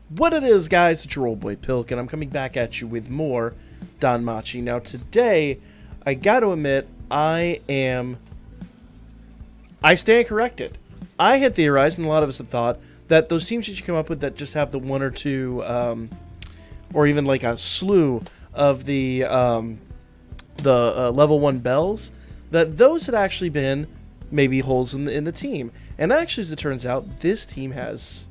What it is, guys, it's your old boy Pilk, and I'm coming back at you with more Danmachi. Now, today, I gotta admit, I stand corrected. I had theorized, and a lot of us had thought, that those teams that you come up with that just have the one or two, or even like a slew of the level 1 bells, that those had actually been maybe holes in the team. And actually, as it turns out, this team has...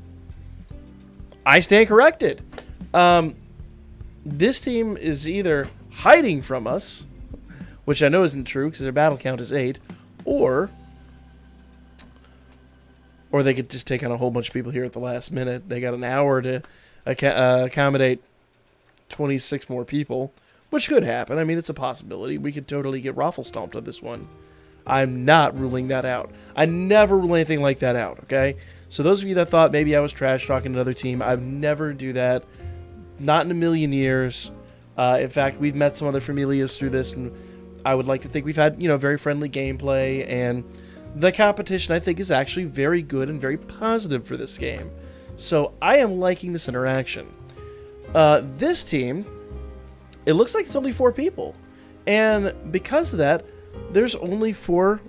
I stand corrected. This team is either hiding from us, which I know isn't true because their battle count is 8, or they could just take on a whole bunch of people here at the last minute. They got an hour to accommodate 26 more people, which could happen. I mean, it's a possibility. We could totally get raffle stomped on this one. I'm not ruling that out. I never rule anything like that out, okay? So those of you that thought maybe I was trash talking another team, I've never do that. Not in a million years. In fact, we've met some other Familias through this, and I would like to think we've had, very friendly gameplay, and the competition, I think, is actually very good and very positive for this game. So I am liking this interaction. This team, it looks like it's only 4 people. And because of that, there's only 4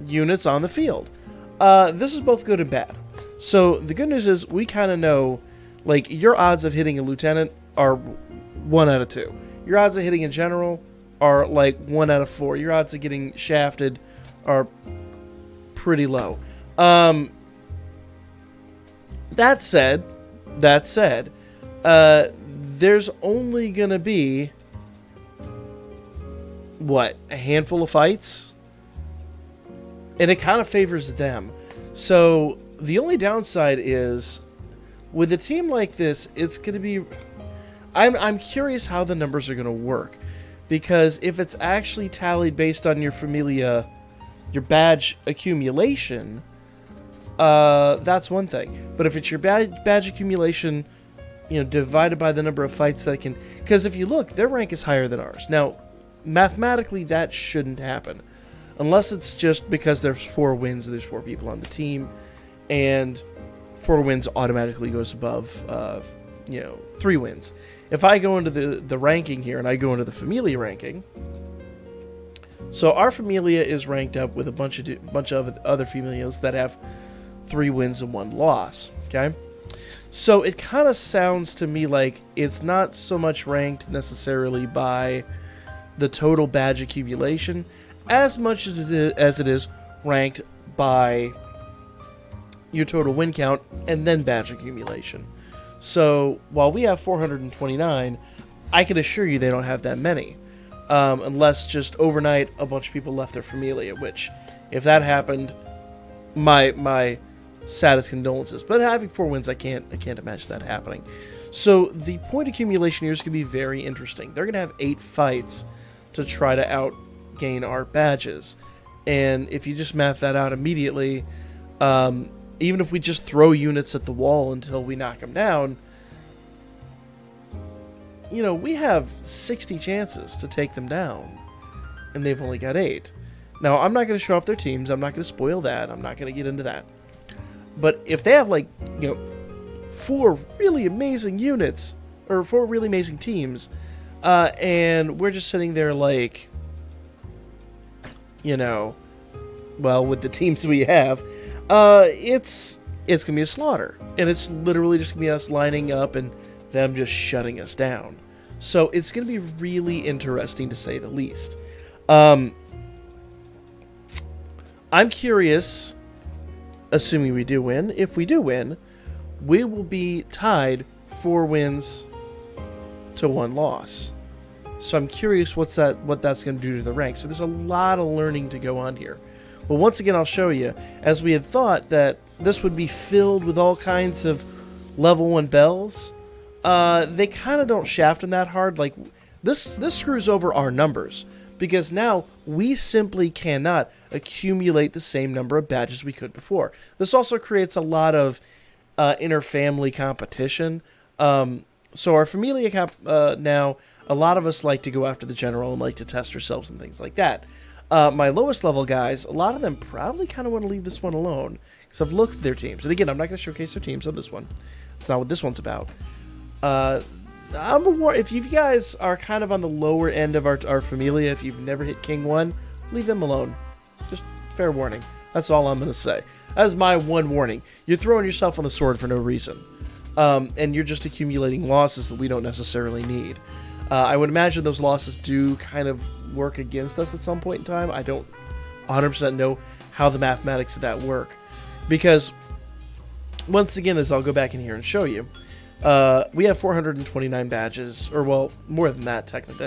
units on the field. This is both good and bad. So the good news is we kind of know, like, your odds of hitting a lieutenant are 1 out of 2. Your odds of hitting a general are like 1 out of 4. Your odds of getting shafted are pretty low. That said, there's only gonna be a handful of fights, and it kind of favors them. So the only downside is with a team like this, it's gonna be. I'm curious how the numbers are gonna work, because if it's actually tallied based on your Familia, your badge accumulation, that's one thing. But if it's your badge accumulation, divided by the number of fights that can... Because if you look, their rank is higher than ours. Now, mathematically, that shouldn't happen. Unless it's just because there's 4 wins and there's 4 people on the team. And 4 wins automatically goes above, 3 wins. If I go into the ranking here, and I go into the Familia ranking... So our Familia is ranked up with a bunch of other Familias that have 3 wins and 1 loss. Okay, so it kind of sounds to me like it's not so much ranked necessarily by the total badge accumulation, as much as it is ranked by your total win count and then badge accumulation. So while we have 429, I can assure you they don't have that many. Unless just overnight a bunch of people left their Familia, which, if that happened, my saddest condolences. But having 4 wins, I can't imagine that happening. So the point accumulation here is going to be very interesting. They're going to have 8 fights to try to outgain our badges, and if you just math that out immediately, even if we just throw units at the wall until we knock them down, we have 60 chances to take them down, and they've only got 8. Now, I'm not going to show off their teams. I'm not going to spoil that. I'm not going to get into that. But if they have, 4 really amazing units, or 4 really amazing teams, and we're just sitting there with the teams we have, it's going to be a slaughter. And it's literally just going to be us lining up and them just shutting us down. So it's going to be really interesting, to say the least. I'm curious, assuming we do win. If we do win, we will be tied 4 wins to 1 loss. So I'm curious what that's going to do to the ranks. So there's a lot of learning to go on here. But once again, I'll show you. As we had thought that this would be filled with all kinds of level 1 bells, they kind of don't shaft them that hard. Like, this screws over our numbers, because now we simply cannot accumulate the same number of badges we could before. This also creates a lot of inter-family competition. So our Familia now, a lot of us like to go after the general and like to test ourselves and things like that. My lowest level guys, a lot of them probably kind of want to leave this one alone, because I've looked at their teams. And again, I'm not going to showcase their teams on this one. It's not what this one's about. If you guys are kind of on the lower end of our Familia, if you've never hit King 1, leave them alone. Just fair warning. That's all I'm going to say. That's my one warning. You're throwing yourself on the sword for no reason. And you're just accumulating losses that we don't necessarily need. I would imagine those losses do kind of work against us at some point in time. I don't 100% know how the mathematics of that work. Because, once again, as I'll go back in here and show you, we have 429 badges, or well, more than that technically.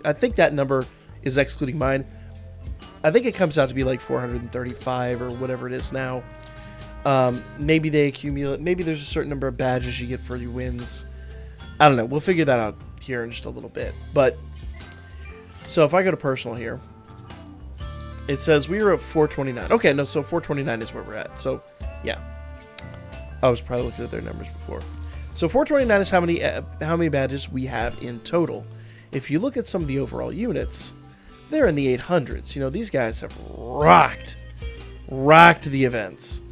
I think that number is excluding mine. I think it comes out to be like 435 or whatever it is now. Maybe they accumulate. Maybe there's a certain number of badges you get for your wins. I don't know. We'll figure that out here in just a little bit. But so if I go to personal here, it says we were at 429. Okay, no, so 429 is where we're at. So yeah, I was probably looking at their numbers before. So 429 is how many badges we have in total. If you look at some of the overall units, they're in the 800s. You know, these guys have rocked the events.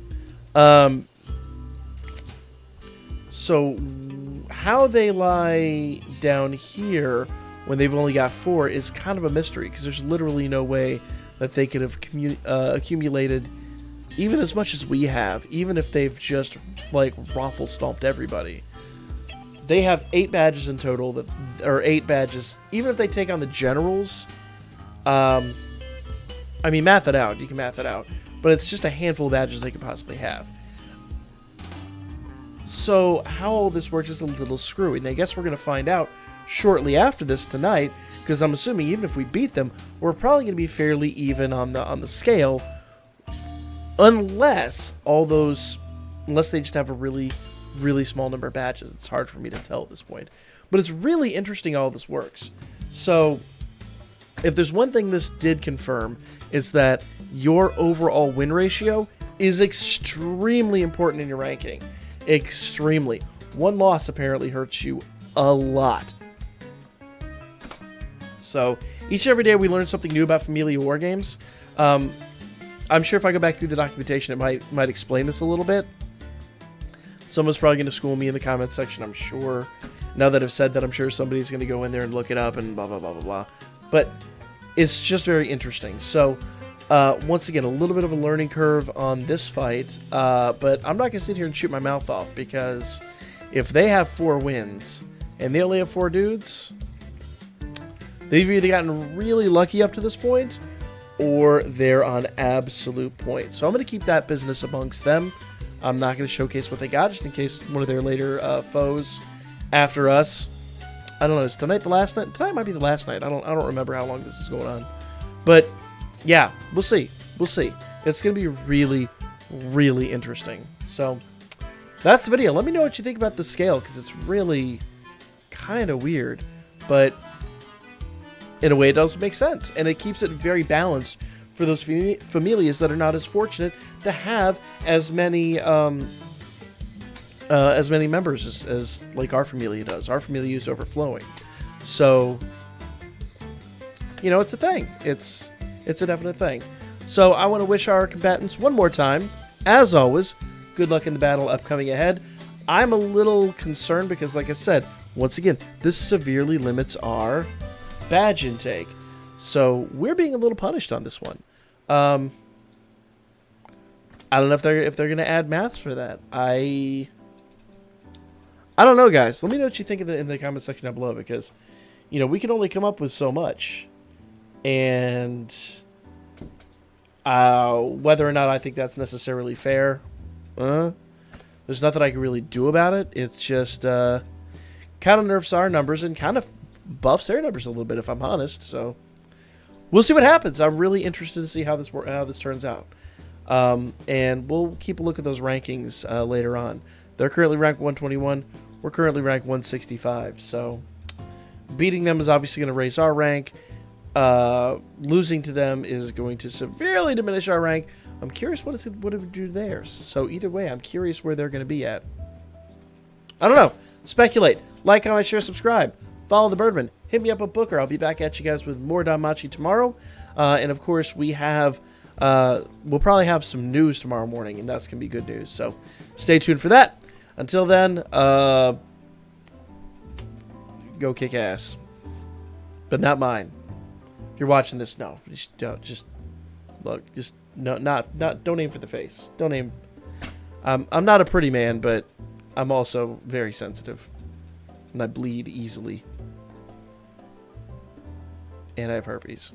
So how they lie down here when they've only got 4 is kind of a mystery, because there's literally no way that they could have accumulated even as much as we have, even if they've just like raffle stomped everybody. They have 8 badges in total, or 8 badges. Even if they take on the generals, I mean, math it out. You can math it out. But it's just a handful of badges they could possibly have. So how all this works is a little screwy. And I guess we're going to find out shortly after this tonight, because I'm assuming even if we beat them, we're probably going to be fairly even on the scale, unless they just have a really small number of badges. It's hard for me to tell at this point. But it's really interesting how all this works. So if there's one thing this did confirm, it's that your overall win ratio is extremely important in your ranking. Extremely. One loss apparently hurts you a lot. So each and every day we learn something new about Familia War Games. I'm sure if I go back through the documentation, it might explain this a little bit. Someone's probably going to school me in the comments section, I'm sure. Now that I've said that, I'm sure somebody's going to go in there and look it up and blah, blah, blah, blah, blah. But it's just very interesting. So, once again, a little bit of a learning curve on this fight. But I'm not going to sit here and shoot my mouth off, because if they have 4 wins and they only have 4 dudes, they've either gotten really lucky up to this point, or they're on absolute points. So I'm going to keep that business amongst them. I'm not going to showcase what they got, just in case one of their later foes after us. I don't know. Is tonight the last night? Tonight might be the last night. I don't remember how long this is going on. But yeah, we'll see. We'll see. It's going to be really, really interesting. So that's the video. Let me know what you think about the scale, because it's really kind of weird, but in a way it does make sense, and it keeps it very balanced for those familias that are not as fortunate to have as many members as like our Familia does. Our Familia is overflowing. So, you know, it's a thing. It's a definite thing. So I want to wish our combatants one more time, as always, good luck in the battle upcoming ahead. I'm a little concerned because, like I said, once again, this severely limits our badge intake. So we're being a little punished on this one. I don't know if they're going to add maths for that. I don't know, guys. Let me know what you think in the comment section down below, because, you know, we can only come up with so much, and whether or not I think that's necessarily fair, there's nothing I can really do about it. It's just kind of nerfs our numbers and kind of buffs their numbers a little bit, if I'm honest. So we'll see what happens. I'm really interested to see how this turns out. And we'll keep a look at those rankings later on. They're currently ranked 121. We're currently ranked 165. So beating them is obviously going to raise our rank. Losing to them is going to severely diminish our rank. I'm curious what it would do theirs. So either way, I'm curious where they're going to be at. I don't know. Speculate. Like, comment, share, subscribe. Follow the Birdman. Hit me up at Booker. I'll be back at you guys with more Danmachi tomorrow. And of course, we'll probably have some news tomorrow morning, and that's going to be good news. So stay tuned for that. Until then, go kick ass. But not mine. If you're watching this, no. Just look. Just no. Not. Don't aim for the face. Don't aim. I'm not a pretty man, but I'm also very sensitive, and I bleed easily, and I have herpes.